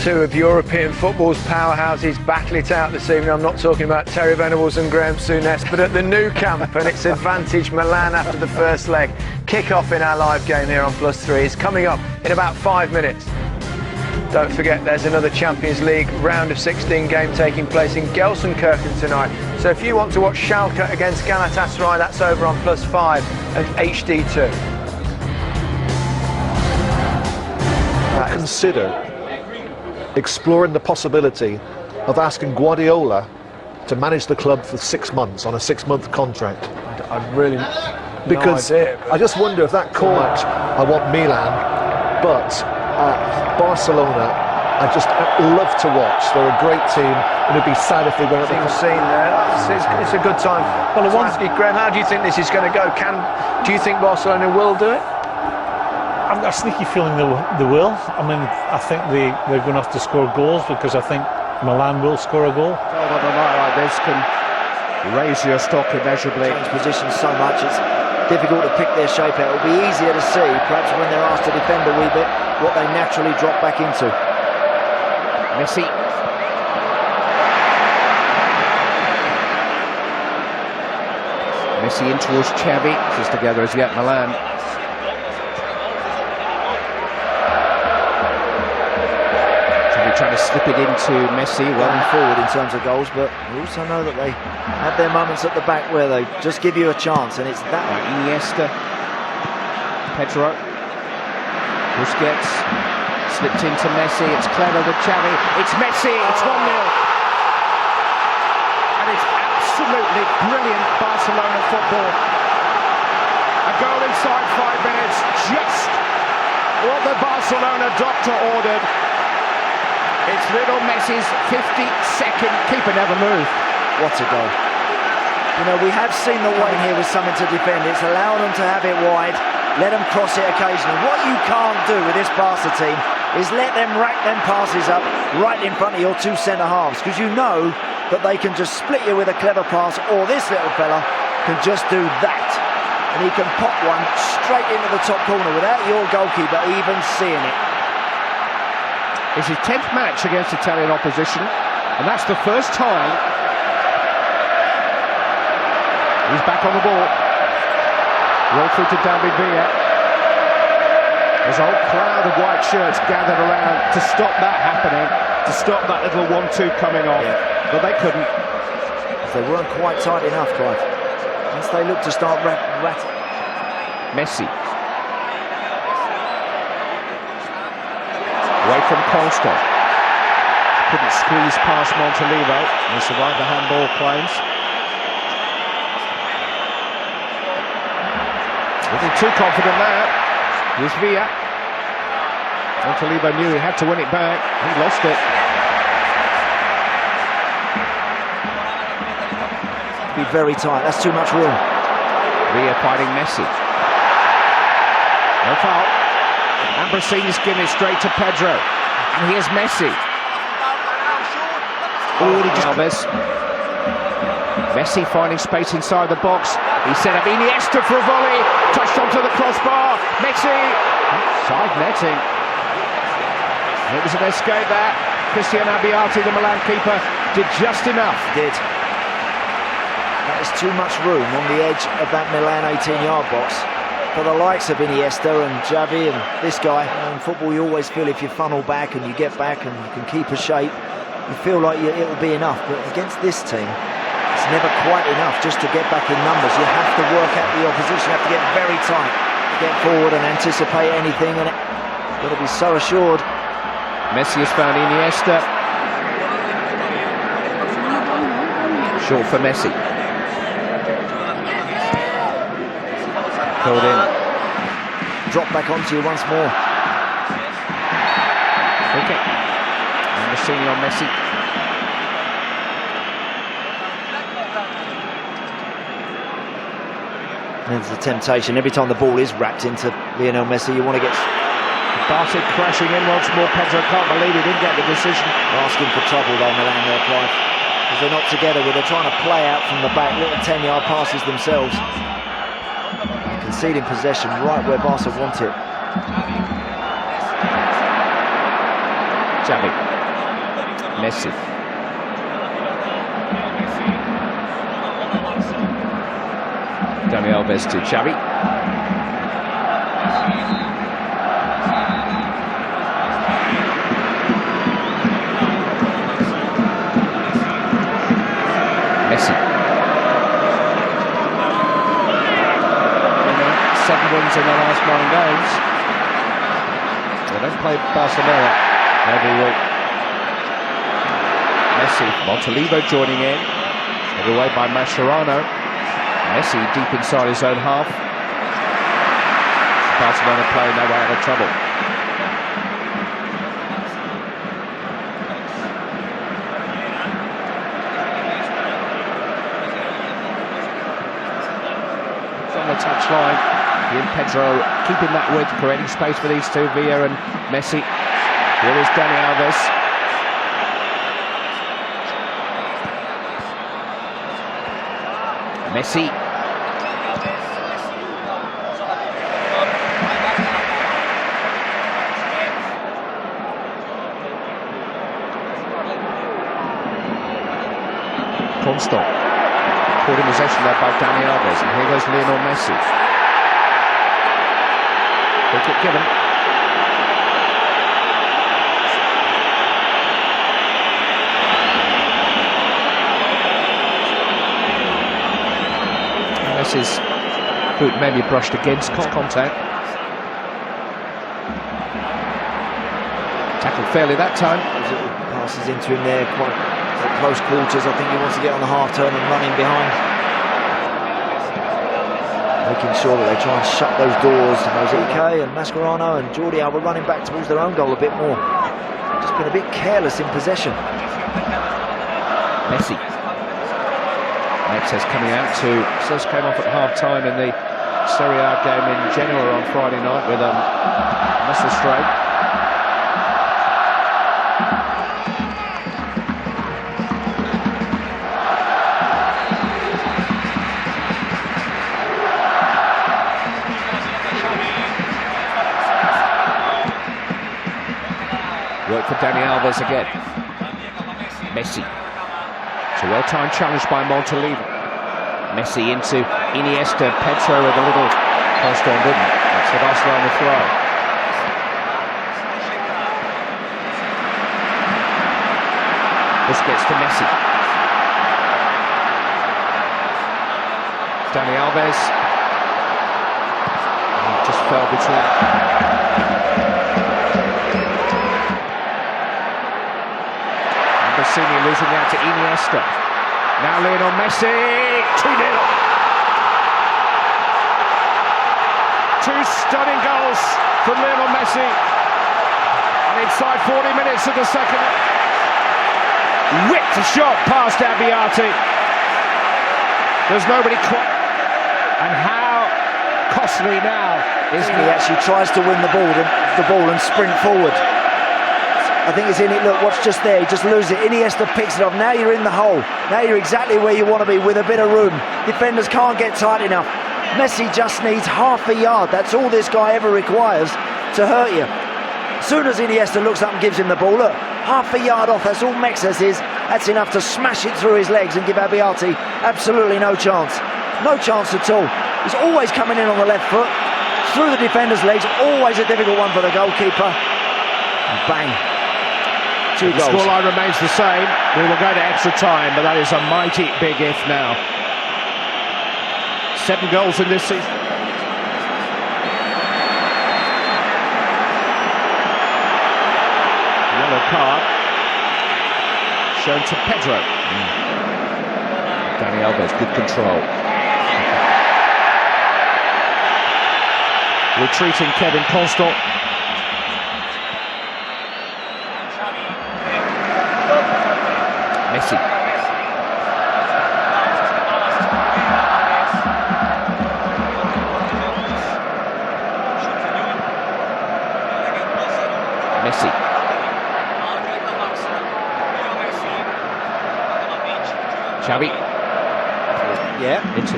Two of European football's powerhouses battle it out this evening. I'm not talking about Terry Venables and Graham Souness, but at the Nou Camp, and it's advantage Milan after the first leg. Kick-off in our live game here on +3 is coming up in about 5 minutes. Don't forget there's another Champions League round of 16 game taking place in Gelsenkirchen tonight. So if you want to watch Schalke against Galatasaray, that's over on +5 and HD2. Consider exploring the possibility of asking Guardiola to manage the club for 6 months on a 6-month contract. I really because no idea, I just wonder if that court, I want Milan, but Barcelona, I just love to watch. They're a great team, and it'd be sad if they weren't. Seen there. It's a good time. Well, I want to ask you, Graham, how do you think this is going to go? Do you think Barcelona will do it? I've got a sneaky feeling they will. I mean, I think they're going to have to score goals, because I think Milan will score a goal. On a night like this can raise your stock immeasurably. Change positions so much, it's difficult to pick their shape out. It'll be easier to see, perhaps when they're asked to defend a wee bit, what they naturally drop back into. Messi. Messi in towards Xavi. Just together as yet, Milan. Trying to slip it into Messi, running forward in terms of goals, but we also know that they have their moments at the back where they just give you a chance, and it's that. Iniesta, Pedro, Busquets, slipped into Messi, it's clever with Xavi, it's Messi, it's 1-0. And it's absolutely brilliant Barcelona football. A goal inside 5 minutes, just what the Barcelona doctor ordered. It's little Messi's 52nd. Keeper never moved. What a goal. You know, we have seen the Wayne here with something to defend. It's allowed them to have it wide, let them cross it occasionally. What you can't do with this Barca team is let them rack them passes up right in front of your two centre-halves, because you know that they can just split you with a clever pass, or this little fella can just do that. And he can pop one straight into the top corner without your goalkeeper even seeing it. It's his 10th match against Italian opposition, and that's the first time he's back on the ball. Roll through to David Villa. There's a whole crowd of white shirts gathered around to stop that happening, to stop that little 1-2 coming off, but they couldn't. They weren't quite tight enough, Clive. Once they looked to start Messi. Away from Costa. Couldn't squeeze past Montolivo. He survived the handball claims. Wasn't too confident there. Here's Villa. Montolivo knew he had to win it back. He lost it. Be very tight. That's too much room. Villa fighting Messi. No foul. Ambrosini's giving it straight to Pedro, and here's Messi. Alves. Messi finding space inside the box. He set up Iniesta for a volley, touched onto the crossbar. Messi, side netting. It was an escape there. Christian Abbiati, the Milan keeper, did just enough. Did. That is too much room on the edge of that Milan 18-yard box for the likes of Iniesta and Xavi and this guy. In football, you always feel if you funnel back and you get back and you can keep a shape, you feel like it'll be enough. But against this team, it's never quite enough just to get back in numbers. You have to work at the opposition, you have to get very tight, get forward and anticipate anything, and you've got to be so assured. Messi has found Iniesta. Short for Messi. Filled in. Drop back onto you once more. Okay. And Massini on Messi. There's the temptation. Every time the ball is wrapped into Lionel Messi, you want to get... Bartek crashing in once more. Pedro can't believe he didn't get the decision. They're asking for trouble though, Milan, there, Clive. Because they're not together, they're trying to play out from the back, little 10-yard passes themselves. Conceding possession right where Barca want it. Xavi. Messi. Dani Alves to Xavi. Messi. 7 wins in their last 9 games. They don't play Barcelona every week. Messi, Montolivo joining in. Headed away by Mascherano. Messi deep inside his own half. Barcelona playing their way out of trouble. On the touchline, Pedro keeping that width, creating space for these two, Villa and Messi. Here is Dani Alves. Messi. Constant. Caught in possession there by Dani Alves, and here goes Lionel Messi. Free kick given. Messi's boot maybe brushed against contact. Tackled fairly that time. Passes into him there, quite at close quarters. I think he wants to get on the half turn and run in behind. Making sure that they try and shut those doors. Mosike and Mascherano and Jordi Alba running back towards their own goal a bit more. Just been a bit careless in possession. Messi. Neves coming out to, just came off at half-time in the Serie A game in Genoa on Friday night with a muscle strain. Work for Dani Alves again. Messi. It's a well-timed challenge by Montolivo. Messi into Iniesta, Pedro with a little Constant didn't. That's the Barcelona throw. This gets to Messi. Dani Alves. Oh, just fell between. Senior losing out to Iniesta. Now Lionel Messi, 2-0. 2 stunning goals from Lionel Messi. And inside 40 minutes of the second, whipped a shot past Abbiati. There's nobody quite. And how costly now is he actually tries to win the ball and sprint forward. I think it's in it. Look, what's just there? He just loses it. Iniesta picks it off. Now you're in the hole. Now you're exactly where you want to be with a bit of room. Defenders can't get tight enough. Messi just needs half a yard. That's all this guy ever requires to hurt you. As soon as Iniesta looks up and gives him the ball, look, half a yard off. That's all Mexes is. That's enough to smash it through his legs and give Abbiati absolutely no chance. No chance at all. He's always coming in on the left foot, through the defender's legs. Always a difficult one for the goalkeeper. And bang. The scoreline remains the same. We will go to extra time, but that is a mighty big if now. 7 goals in this season. Yellow card shown to Pedro. Dani Alves, good control. Retreating Kevin Constant. Messi. Messi. Xavi. Yeah, into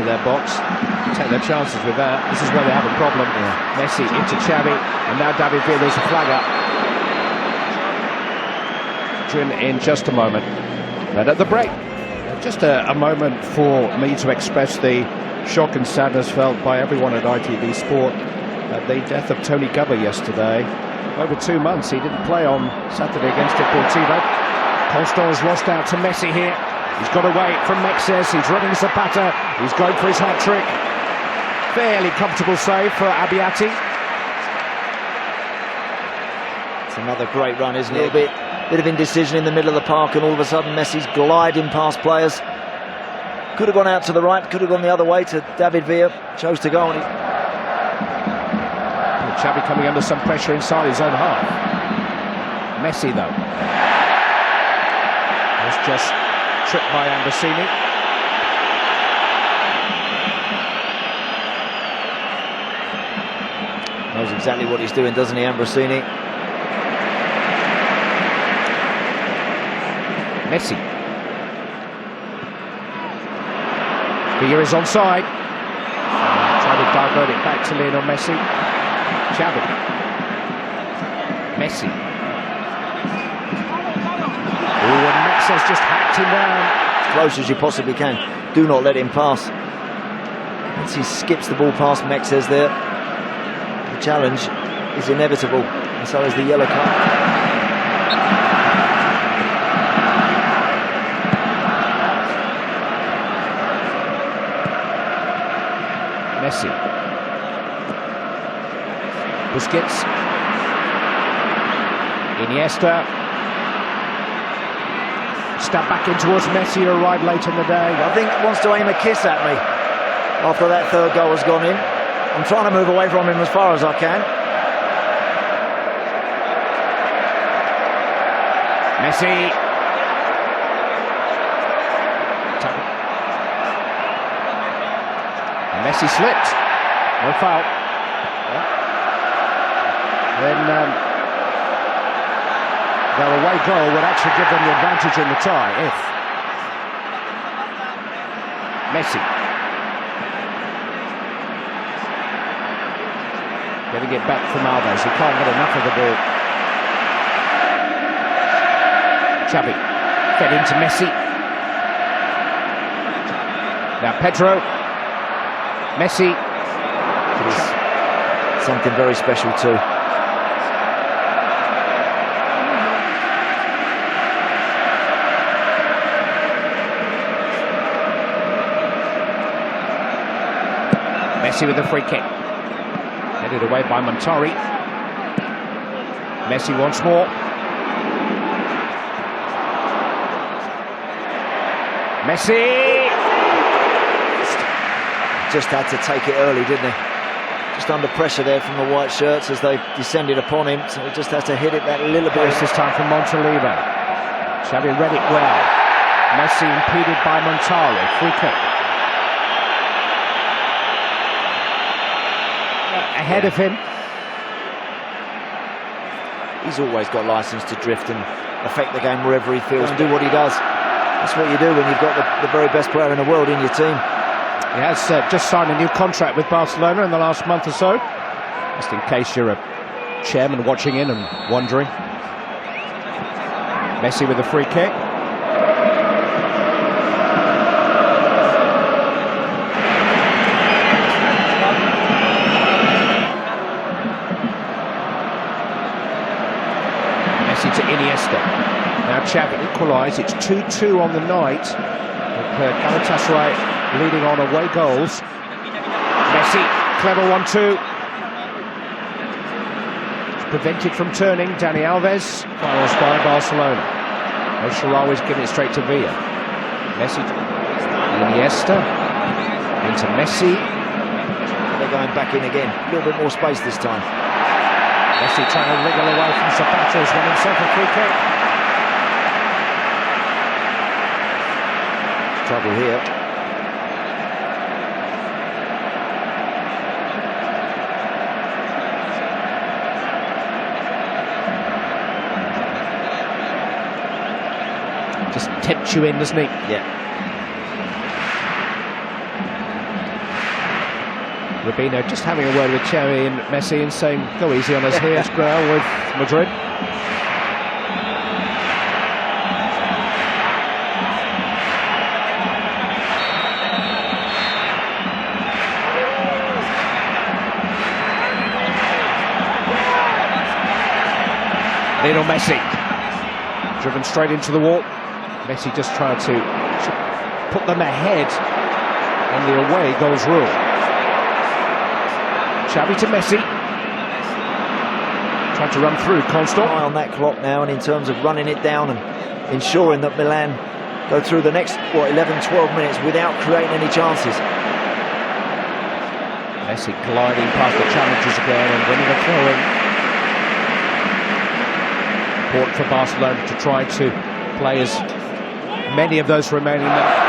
their box. Take their chances with that. This is where they have a problem. Yeah. Messi into Xavi, and now David Villa's a flag up. reaction in just a moment. But at the break, just a moment for me to express the shock and sadness felt by everyone at ITV Sport at the death of Tony Gubba yesterday. Over 2 months, he didn't play on Saturday against Deportivo. Constant's lost out to Messi here. He's got away from Mexes. He's running Zapata. He's going for his hat-trick. Fairly comfortable save for Abiati. It's another great run, isn't it? A bit of indecision in the middle of the park, and all of a sudden Messi's gliding past players. Could have gone out to the right, could have gone the other way to David Villa. Chose to go on it. Xavi coming under some pressure inside his own half. Messi, though, was just tripped by Ambrosini. Knows exactly what he's doing, doesn't he, Ambrosini? Messi. Villa is onside. Trying to divert it back to Lionel Messi. Xavi. Messi. Oh, and Mexes just hacked him down. As close as you possibly can. Do not let him pass. Messi skips the ball past Mexes there. The challenge is inevitable, and so is the yellow card. Messi. Busquets. Iniesta. Step back in towards Messi, who arrived late in the day. I think he wants to aim a kiss at me after that third goal has gone in. I'm trying to move away from him as far as I can. Messi. And Messi slipped. No foul. Then their away goal would actually give them the advantage in the tie if Messi getting it back from Alves. He can't get enough of the ball. Xavi fed into Messi. Now Pedro. Messi. It is something very special too. Messi with the free kick. Headed away by Montari. Messi once more. Messi! Just had to take it early, didn't he? Just under pressure there from the white shirts as they descended upon him, so he just had to hit it that little bit. This time from Montalivo. Xavi read it well. Messi impeded by Montari. Free kick. Ahead of him. He's always got license to drift and affect the game wherever he feels. Do what he does. That's what you do when you've got the very best player in the world in your team. He has just signed a new contract with Barcelona in the last month or so. Just in case you're a chairman watching in and wondering. Messi with the free kick. Messi to Iniesta. Now Xavi equalise. It's 2-2 on the night. With Galatasaray leading on away goals. Messi, clever 1-2. Prevented from turning. Dani Alves fouls by Barcelona. El Shaarawy's giving it straight to Villa. Messi to Iniesta. Into Messi. They're going back in again. A little bit more space this time. Messi trying to wriggle away from Zapata. He's won himself a free kick. Trouble here. Just tempts you in, doesn't he? Yeah. Rubino just having a word with Xavi and Messi and saying, go easy on us here, Grell, with Madrid. Lionel Messi, driven straight into the wall. Messi just trying to put them ahead on the away goals rule. Xavi to Messi, trying to run through Constant. Eye on that clock now, and in terms of running it down and ensuring that Milan go through the next 11-12 minutes without creating any chances. Messi gliding past the challenges again and winning a throw-in. Important for Barcelona to try to play as many of those remaining minutes.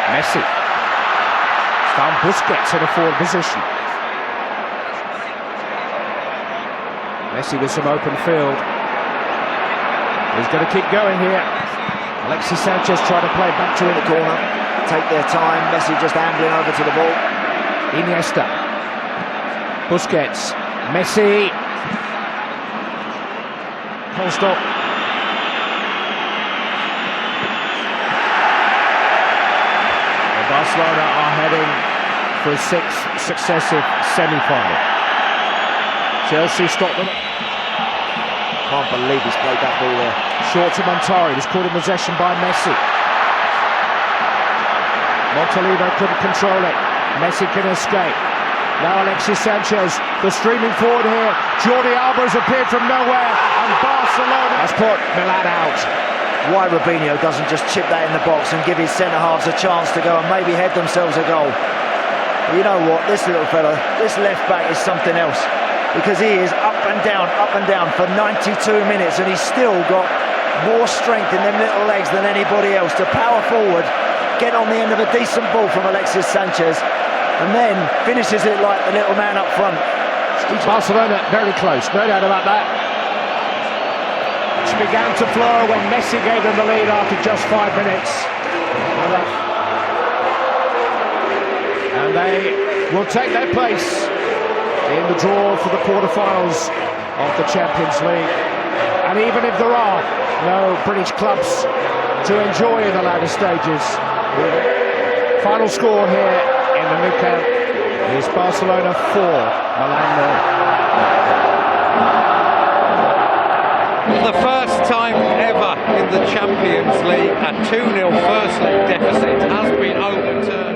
Messi found Busquets in a forward position. Messi with some open field. He's going to keep going here. Alexis Sanchez trying to play back to In the corner, take their time. Messi just ambling over to the ball. Iniesta, Busquets, Messi, Constant. Barcelona are heading for a sixth successive semi-final. Chelsea stop them. Can't believe he's played that ball there. Short to Montari, was caught in possession by Messi. Montalivo couldn't control it. Messi can escape. Now Alexis Sanchez, the streaming forward here. Jordi Alba has appeared from nowhere, and Barcelona has put Milan out. Why Robinho doesn't just chip that in the box and give his centre-halves a chance to go and maybe head themselves a goal. But you know what, this little fella, this left-back is something else, because he is up and down for 92 minutes, and he's still got more strength in them little legs than anybody else to power forward, get on the end of a decent ball from Alexis Sanchez, and then finishes it like the little man up front. Barcelona very close, no doubt about that. Which began to flow when Messi gave them the lead after just 5 minutes. And they will take their place in the draw for the quarterfinals of the Champions League. And even if there are no British clubs to enjoy in the latter stages, final score here in the Nou Camp is Barcelona 4, Milan 0. For the first time ever in the Champions League, a 2-0 first leg deficit has been overturned.